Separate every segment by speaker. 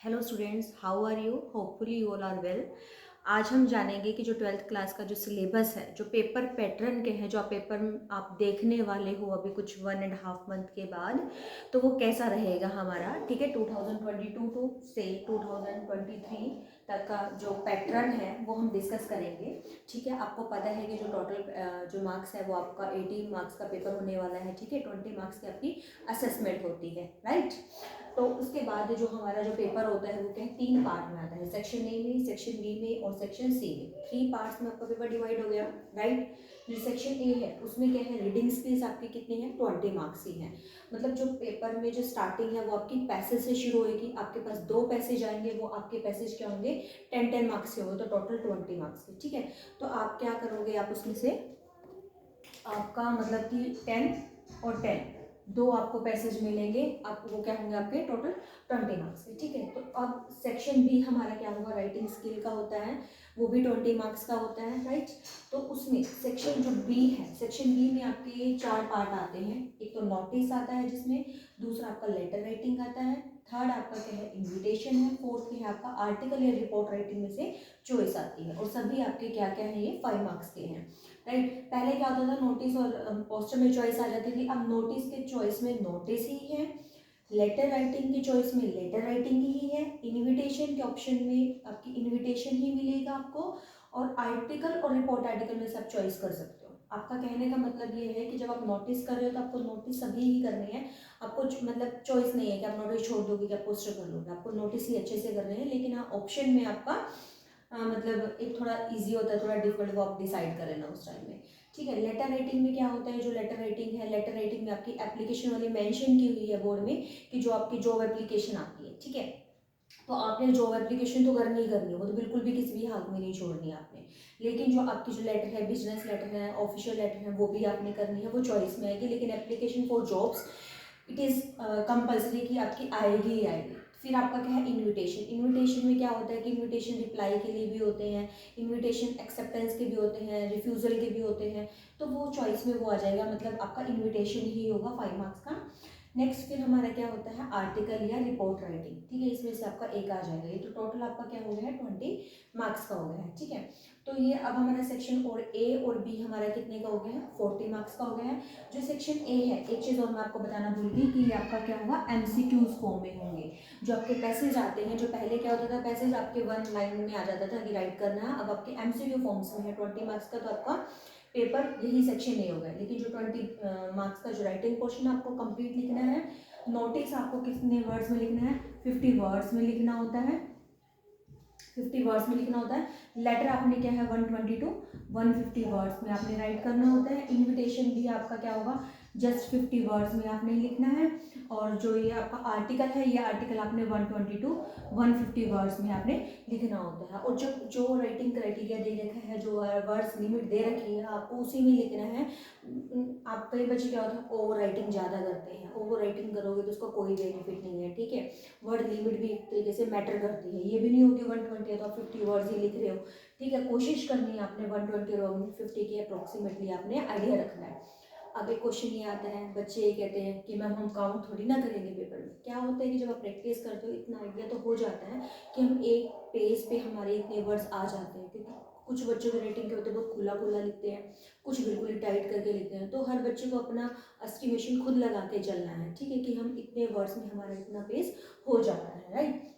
Speaker 1: Hello students, how are you? Hopefully you all are well. आज हम जानेंगे कि जो 12th क्लास का जो सिलेबस है, जो पेपर पैटर्न के हैं, जो पेपर आप देखने वाले हो अभी कुछ 1.5 मंथ के बाद, तो वो कैसा रहेगा हमारा। ठीक है, 2022 टू से 2023 तक का जो पैटर्न है वो हम डिस्कस करेंगे। ठीक है, आपको पता है कि जो टोटल जो मार्क्स है वो आपका 18 मार्क्स का पेपर होने वाला है। ठीक है, 20 मार्क्स की आपकी असेसमेंट होती है, राइट। तो उसके बाद जो हमारा जो पेपर होता है वो क्या है, 3 पार्ट में आता है, सेक्शन ए में, सेक्शन बी में और सेक्शन सी में। 3 पार्ट्स में आपका पेपर डिवाइड हो गया, राइट। जो सेक्शन ए है उसमें क्या है, रीडिंग स्किल्स आपकी कितनी है, 20 मार्क्स ही है। मतलब जो पेपर में जो स्टार्टिंग है वो आपकी पैसेज से शुरू होगी। आपके पास 2 पैसेज आएंगे, वो आपके पैसेज क्या होंगे, 10-10 मार्क्स के होंगे, तो टोटल 20 मार्क्स के। ठीक है, तो आप क्या करोगे, आप उसमें से आपका मतलब कि 10 और 10 दो आपको पैसेज मिलेंगे, आपको वो क्या होंगे, आपके टोटल 20 मार्क्स के। ठीक है, तो अब सेक्शन बी हमारा क्या होगा, राइटिंग स्किल का होता है, वो भी 20 मार्क्स का होता है, राइट। तो उसमें सेक्शन जो बी है, सेक्शन बी में आपके 4 पार्ट आते हैं। एक तो नोटिस आता है जिसमें, दूसरा आपका लेटर राइटिंग आता है, थर्ड आपका क्या है, इन्विटेशन है, फोर्थ क्या है आपका आर्टिकल या रिपोर्ट राइटिंग में से चॉइस आती है। और सभी आपके क्या क्या है, ये 5 मार्क्स के हैं, राइट। पहले क्या होता था, नोटिस और पोस्टर में चॉइस आ जाती थी। अब नोटिस के चॉइस में नोटिस ही है, लेटर राइटिंग की चॉइस में लेटर राइटिंग ही है, इनविटेशन के ऑप्शन में आपकी इनविटेशन ही मिलेगा आपको, और आर्टिकल और रिपोर्ट आर्टिकल में सब चॉइस कर सकते हो। आपका कहने का मतलब ये है कि जब आप नोटिस कर रहे हो तो आपको नोटिस सभी ही करने हैं। आपको मतलब चॉइस नहीं है कि आप नोटिस छोड़ दोगे कि आप पोस्टर कर लोगे, आपको नोटिस ही अच्छे से करने हैं। लेकिन हाँ, ऑप्शन में आपका मतलब एक थोड़ा इजी होता है, थोड़ा डिफिकल्ट, वो आप डिसाइड कर लेना उस टाइम में। ठीक है, लेटर राइटिंग में क्या होता है, जो लेटर राइटिंग है, लेटर राइटिंग में आपकी एप्लीकेशन वाली मेंशन की हुई है बोर्ड में कि जो आपकी जॉब एप्लीकेशन आती है, ठीक है, तो आपने जॉब एप्लीकेशन तो करनी ही करनी है, वो तो बिल्कुल भी किसी भी हाल में नहीं छोड़नी है आपने। लेकिन जो आपकी जो लेटर है, बिजनेस लेटर है, ऑफिशियल लेटर है, वो भी आपने करनी है, वो चॉइस में आएगी। लेकिन application for jobs it is compulsory कि आपकी आएगी ही आएगी। फिर आपका क्या है, इनविटेशन। इनविटेशन में क्या होता है कि इनविटेशन रिप्लाई के लिए भी होते हैं, इनविटेशन एक्सेप्टेंस के भी होते हैं, रिफ्यूज़ल के भी होते हैं, तो वो चॉइस में वो आ जाएगा, मतलब आपका इनविटेशन ही होगा 5 मार्क्स का। नेक्स्ट फिर हमारा क्या होता है, आर्टिकल या रिपोर्ट राइटिंग। ठीक है, इसमें से आपका एक आ जाएगा, ये तो टोटल आपका क्या हो गया है, 20 मार्क्स का हो गया है। ठीक है, तो ये अब हमारा सेक्शन और ए और बी हमारा कितने का हो गया है, 40 मार्क्स का हो गया है। जो सेक्शन ए है, एक चीज़ और मैं आपको बताना भूल गई कि ये आपका क्या होगा, एमसीक्यूज फॉर्म में होंगे। जो आपके पैसेज आते हैं, जो पहले क्या होता था, पैसेज आपके 1 लाइन में आ जाता था कि राइट करना है, अब आपके एमसीक्यू फॉर्म्स में है 20 मार्क्स का, तो आपका पेपर यही सेक्शन ए होगा। लेकिन जो 20 मार्क्स का जो राइटिंग पोर्शन आपको कंप्लीट लिखना है, नोटिस आपको कितने वर्ड्स में लिखना है, 50 वर्ड्स में लिखना होता है, 50 वर्ड्स में लिखना होता है। लेटर आपने क्या है, 120 टू 150 वर्ड्स में आपने राइट करना होता है। इनविटेशन भी आपका क्या होगा, जस्ट 50 वर्ड्स में आपने लिखना है। और जो ये आपका आर्टिकल है, ये आर्टिकल आपने 120 टू 150 वर्ड्स में आपने लिखना होता है। और जो जो राइटिंग क्राइटेरिया दे रखा है, जो वर्ड्स लिमिट दे रखी है, आपको उसी में लिखना है। आप कई बच्चे क्या होता है, ओवर राइटिंग ज़्यादा करते हैं, ओवर राइटिंग करोगे तो उसका कोई बेनिफिट नहीं है। ठीक है, वर्ड लिमिट भी एक तरीके से मैटर करती है, ये भी नहीं होगी 120 है तो आप 50 वर्ड्स ही लिख रहे हो। ठीक है, कोशिश करनी है आपने 120 और 150 की अप्रोक्सीमेटली आपने आइडिया रखना है। अब एक क्वेश्चन ये आता है, बच्चे ये कहते हैं कि मैम हम काउंट थोड़ी ना करेंगे पेपर में। क्या होता है कि जब आप प्रैक्टिस करते हो, इतना आइडिया तो हो जाता है कि हम एक पेज पे हमारे इतने वर्ड्स आ जाते हैं। क्योंकि कुछ बच्चों के रेटिंग के होते हैं, वो खुला खुला लिखते हैं, कुछ बिल्कुल ही टाइट करके लिखते हैं। तो हर बच्चे को अपना एस्टिमेशन खुद लगा के चलना है, ठीक है, कि हम इतने वर्ड्स में हमारा इतना पेज हो जाता है, राइट।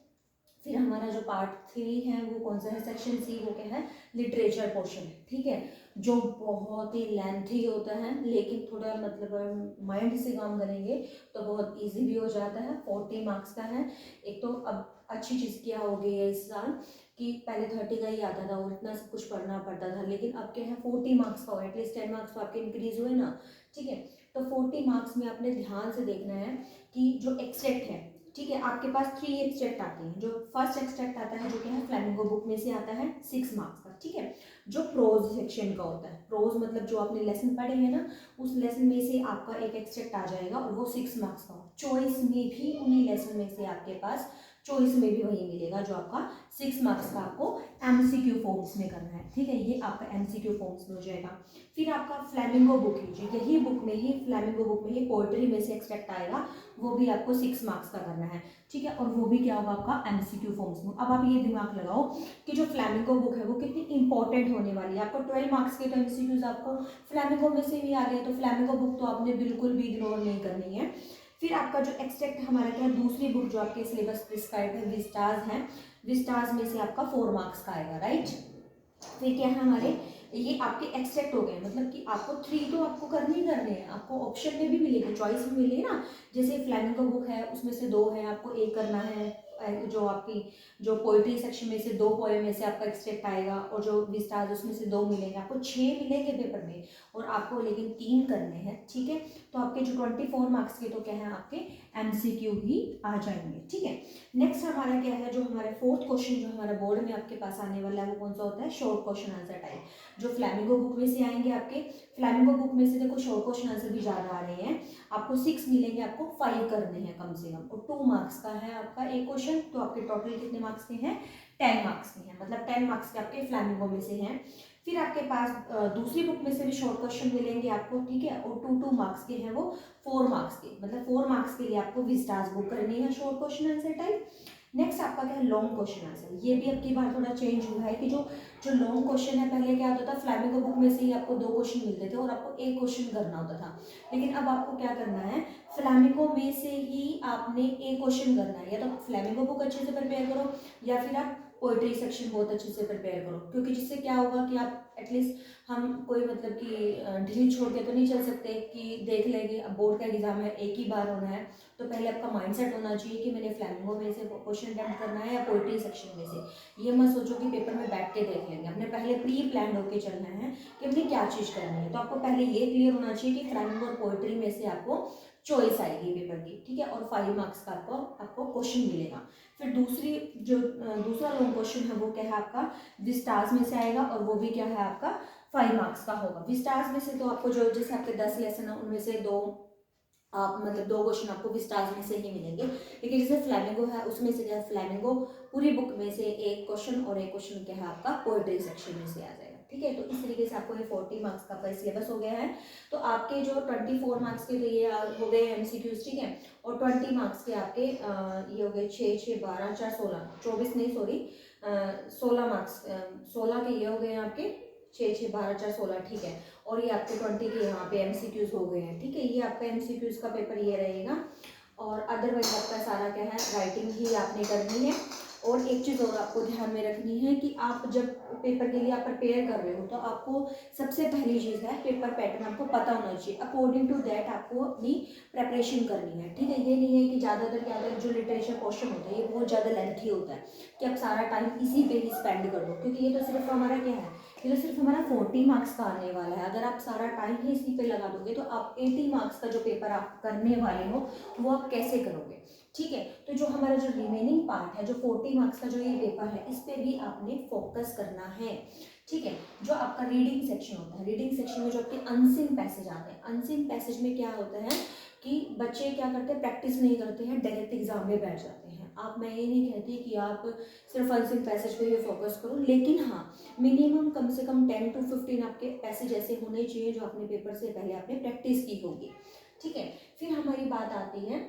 Speaker 1: फिर हमारा जो पार्ट 3 है वो कौन सा है, सेक्शन सी, वो क्या है, लिटरेचर पोर्शन है। ठीक है, जो बहुत ही लेंथी होता है, लेकिन थोड़ा मतलब माइंड से काम करेंगे तो बहुत इजी भी हो जाता है। 40 मार्क्स का है। एक तो अब अच्छी चीज़ क्या हो गई है इस साल कि पहले 30 का ही आता था और इतना सब कुछ पढ़ना पड़ता था, लेकिन अब क्या है, 40 मार्क्स का हो, एटलीस्ट 10 मार्क्स तो आपके इंक्रीज हुए ना। ठीक है, तो 40 मार्क्स में आपने ध्यान से देखना है कि जो एक्सट्रैक्ट है, ठीक है, आपके पास 3 एक्सट्रैक्ट आते हैं। जो फर्स्ट एक्सट्रैक्ट आता है, जो क्या है, फ्लेमिंगो बुक में से आता है 6 मार्क्स का। ठीक है, जो प्रोज सेक्शन का होता है, प्रोज मतलब जो आपने लेसन पढ़े हैं ना, उस लेसन में से आपका एक एक्सट्रैक्ट आ जाएगा और वो 6 मार्क्स का हो। चॉइस में भी उन्हीं लेसन में से आपके पास चॉइस में भी वही मिलेगा जो आपका 6 मार्क्स का आपको एमसीक्यू फॉर्म्स में करना है, ठीक है। ये आपका एमसीक्यू फॉर्म्स में हो जाएगा। फिर आपका फ्लैमिंगो बुक लीजिए, यही बुक में ही, फ्लैमिंगो बुक में ही पोएट्री में से एक्सट्रैक्ट आएगा, वो भी आपको 6 मार्क्स का करना है, ठीक है। और वो भी क्या होगा आपका एमसीक्यू फॉर्म्स में। अब आप ये दिमाग लगाओ कि जो फ्लैमिंगो बुक है वो कितनी इंपॉर्टेंट होने वाली है। आपको 12 मार्क्स के तो एमसीक्यूज आपको फ्लैमिंगो में से भी आ गए, तो फ्लैमिंगो बुक तो आपने बिल्कुल भी इग्नोर नहीं करनी है। फिर आपका जो एक्सट्रैक्ट हमारा क्या है, दूसरी बुक जो आपके सिलेबस प्रिस्क्राइब है, विस्टाज है, विस्टाज में से आपका 4 मार्क्स का आएगा, राइट। फिर क्या है हमारे, ये आपके एक्सट्रैक्ट हो गए, मतलब कि आपको 3 तो आपको करने ही करने हैं, आपको ऑप्शन में भी मिलेगी, चॉइस में मिलेगी ना। जैसे फ्लैमिंगो बुक है, उसमें से 2 है, आपको एक करना है। जो आपकी जो पोइट्री सेक्शन में से 2 पोएम में से आपका एक्सट्रैक्ट आएगा, और जो विस्टाज उसमें से 2 मिलेंगे, आपको 6 मिलेंगे पेपर में, और आपको लेकिन 3 करने हैं, ठीक है। तो आपके जो 24 मार्क्स के तो क्या है, आपके एमसीक्यू ही आ जाएंगे, ठीक है। नेक्स्ट हमारा क्या है, जो हमारा 4th क्वेश्चन जो हमारा बोर्ड में आपके पास आने वाला है, वो कौन सा होता है, शॉर्ट क्वेश्चन आंसर टाइप, जो फ्लैमिंगो बुक में से आएंगे। आपके फ्लैमिंगो बुक में से देखो शॉर्ट क्वेश्चन आंसर भी ज़्यादा आ रहे हैं, आपको 6 मिलेंगे, आपको 5 करने हैं कम से कम, और 2 मार्क्स का है आपका एक क्वेश्चन, तो आपके टोटल कितने मार्क्स के हैं, 10 मार्क्स के हैं, मतलब 10 मार्क्स के आपके फ्लैमिंगो में से हैं। फिर आपके पास दूसरी बुक में से भी शॉर्ट क्वेश्चन मिलेंगे आपको, ठीक है, और 2 मार्क्स के हैं, वो 4 मार्क्स के, मतलब 4 मार्क्स के लिए आपको विस्टाज बुक करनी है short question answer type. Next आपका क्या है, लॉन्ग क्वेश्चन आंसर। ये भी अब की बार थोड़ा चेंज हुआ है कि जो जो लॉन्ग क्वेश्चन है, पहले क्या होता था, फ्लैमिंगो बुक में से ही आपको 2 क्वेश्चन मिलते थे और आपको एक क्वेश्चन करना होता था, लेकिन अब आपको क्या करना है, फ्लैमिंगो में से ही आपने एक क्वेश्चन करना है, या तो फ्लैमिंगो बुक अच्छे से प्रिपेयर करो, या फिर आप पोइट्री सेक्शन बहुत अच्छे से प्रिपेयर करो, क्योंकि जिससे क्या होगा कि आप एटलीस्ट, हम कोई मतलब कि ढील छोड़ के तो नहीं चल सकते कि देख लेंगे, अब बोर्ड का एग्जाम है, एक ही बार होना है, तो पहले आपका माइंडसेट होना चाहिए कि मैंने फ्लैमिंगो में से क्वेश्चन अटेम्प्ट करना है या पोइट्री सेक्शन में से। ये मत सोचो कि पेपर में बैठ के देख लेंगे, अपने पहले प्री प्लान होकर चलना है कि हमने क्या चीज़ करनी है। तो आपको पहले ये क्लियर होना चाहिए कि फ्लैमिंगो और पोइट्री में से आपको चॉइस आएगी पेपर की, ठीक है, और 5 मार्क्स का आपको क्वेश्चन मिलेगा। फिर दूसरा लॉन्ग क्वेश्चन है, वो क्या है आपका विस्टाज में से आएगा, और वो भी क्या है आपका 5 मार्क्स का होगा। विस्टाज में से तो आपको जो जैसे आपके 10 लेसन है, उनमें से 2 आप मतलब 2 क्वेश्चन आपको विस्टाज में से ही मिलेंगे, लेकिन जैसे फ्लैमिंगो है, उसमें से क्या है, फ्लैमिंगो पूरी बुक में से एक क्वेश्चन, और एक क्वेश्चन क्या है आपका पोएट्री सेक्शन में से आ जाएगा, ठीक है। तो इस तरीके से आपको ये 40 मार्क्स का सिलेबस हो गया है। तो आपके जो 24 मार्क्स के तो ये हो गए एमसीक्यूज, ठीक है, और 20 मार्क्स के आपके ये हो गए 6 6 12 4 16 24 नहीं सॉरी 16 मार्क्स 16 के ये हो गए आपके 6 6 12 4 16, ठीक है। और ये आपके 20 के यहाँ पे एमसीक्यूज हो गए हैं, ठीक है। ये आपका एमसीक्यूज का पेपर ये रहेगा, और अदरवाइज आपका सारा क्या है, राइटिंग ही आपने करनी है। और एक चीज़ और आपको ध्यान में रखनी है कि आप जब पेपर के लिए आप प्रिपेयर कर रहे हो, तो आपको सबसे पहली चीज़ है पेपर पैटर्न आपको पता होना चाहिए, अकॉर्डिंग टू दैट आपको अपनी प्रेपरेशन करनी है, ठीक है। ये नहीं है कि ज़्यादातर क्या होता है, जो लिटरेचर क्वेश्चन होता है ये बहुत ज़्यादा लेंथी होता है कि आप सारा टाइम इसी पे ही स्पेंड कर दो, क्योंकि ये तो सिर्फ हमारा क्या है, ये तो सिर्फ हमारा 40 मार्क्स का आने वाला है। अगर आप सारा टाइम ही इसी पे लगा दोगे, तो आप 80 मार्क्स का जो पेपर आप करने वाले हो, वो आप कैसे करोगे, ठीक है। तो जो हमारा जो रिमेनिंग पार्ट है, जो 40 मार्क्स का जो ये पेपर है, इस पे भी आपने फोकस करना है, ठीक है। जो आपका रीडिंग सेक्शन होता है, रीडिंग सेक्शन में जो आपके अनसीन पैसेज आते हैं, अनसीन पैसेज में क्या होता है कि बच्चे क्या करते हैं, प्रैक्टिस नहीं करते हैं, डायरेक्ट एग्जाम में बैठ जाते हैं। आप, मैं ये नहीं कहती कि आप सिर्फ अनसीन पैसेज पे ही फोकस करो, लेकिन हाँ, मिनिमम कम से कम 10 to 15 आपके पैसेज ऐसे होने चाहिए जो अपने पेपर से पहले आपने प्रैक्टिस की होगी, ठीक है। फिर हमारी बात आती है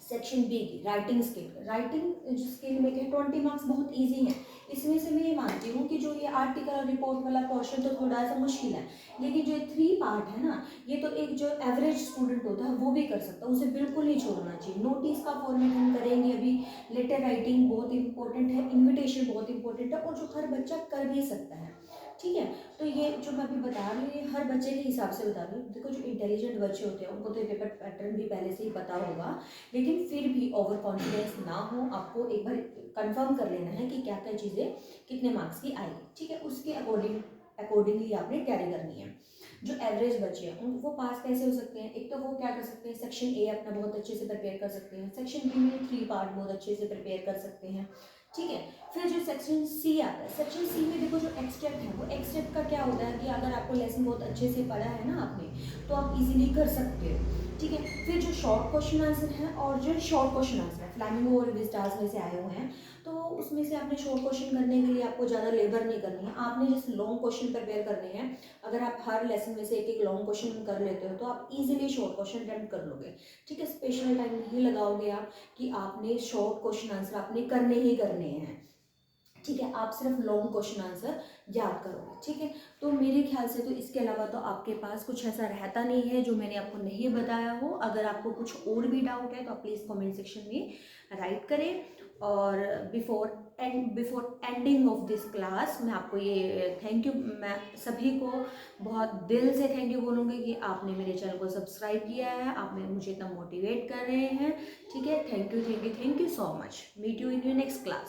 Speaker 1: सेक्शन बी की, राइटिंग स्किल। राइटिंग स्किल में क्या 20 मार्क्स बहुत इजी है, इसमें से मैं ये मानती हूँ कि जो ये आर्टिकल और रिपोर्ट वाला पोर्शन तो थोड़ा सा मुश्किल है, लेकिन जो 3 पार्ट है ना, ये तो एक जो एवरेज स्टूडेंट होता है वो भी कर सकता है, उसे बिल्कुल नहीं छोड़ना चाहिए। नोटिस का फॉर्मेट हम करेंगे अभी, लेटर राइटिंग बहुत इंपॉर्टेंट है, इन्विटेशन बहुत इंपॉर्टेंट है, और जो हर बच्चा कर भी सकता है, ठीक है। तो ये जो मैं अभी बता रही हूँ, ये हर बच्चे के हिसाब से बता रही हूँ। देखो जो इंटेलिजेंट बच्चे होते हैं उनको तो पेपर पैटर्न भी पहले से ही पता होगा, लेकिन फिर भी ओवर कॉन्फिडेंस ना हो, आपको एक बार कंफर्म कर लेना है कि क्या क्या चीज़ें कितने मार्क्स की आएगी, ठीक है। उसके अकॉर्डिंगली आपने तैयारी करनी है। जो एवरेज बच्चे हैं उनको वो पास कैसे हो सकते हैं, एक तो वो क्या कर सकते हैं, सेक्शन ए अपना बहुत अच्छे से प्रिपेयर कर सकते हैं, सेक्शन बी में 3 पार्ट बहुत अच्छे से प्रिपेयर कर सकते हैं, ठीक है। फिर जो सेक्शन सी आता है, सेक्शन सी में देखो जो एक्सट्रैक्ट है, वो एक्सट्रैक्ट का क्या होता है कि अगर आपको लेसन बहुत अच्छे से पढ़ा है ना आपने, तो आप इजीली कर सकते हो, ठीक है। फिर जो शॉर्ट क्वेश्चन आंसर है और जो शॉर्ट क्वेश्चन आंसर है, फ्लैमिंगो और विस्टार्स में से आए हुए हैं, तो उसमें से आपने शॉर्ट क्वेश्चन करने के लिए आपको ज़्यादा लेबर नहीं करनी है, आपने जस्ट लॉन्ग क्वेश्चन प्रिपेयर करने हैं। अगर आप हर लेसन में से एक एक लॉन्ग क्वेश्चन कर लेते हो तो आप इजीली शॉर्ट क्वेश्चन अटेम्प्ट कर लोगे। ठीक है, स्पेशल टाइम नहीं लगाओगे आप कि आपने शॉर्ट क्वेश्चन आंसर आपने करने ही करने हैं। ठीक है, आप सिर्फ लॉन्ग क्वेश्चन आंसर याद करोगे। ठीक है, तो मेरे ख्याल से तो इसके अलावा तो आपके पास कुछ ऐसा रहता नहीं है जो मैंने आपको नहीं बताया हो। अगर आपको कुछ और भी डाउट है तो आप प्लीज़ कमेंट सेक्शन में राइट करें। और before ending of this class मैं आपको ये थैंक यू, मैं सभी को बहुत दिल से थैंक यू बोलूँगी कि आपने मेरे चैनल को सब्सक्राइब किया है, आप मुझे इतना मोटिवेट कर रहे हैं। ठीक है, thank you so much. Meet you in your next class.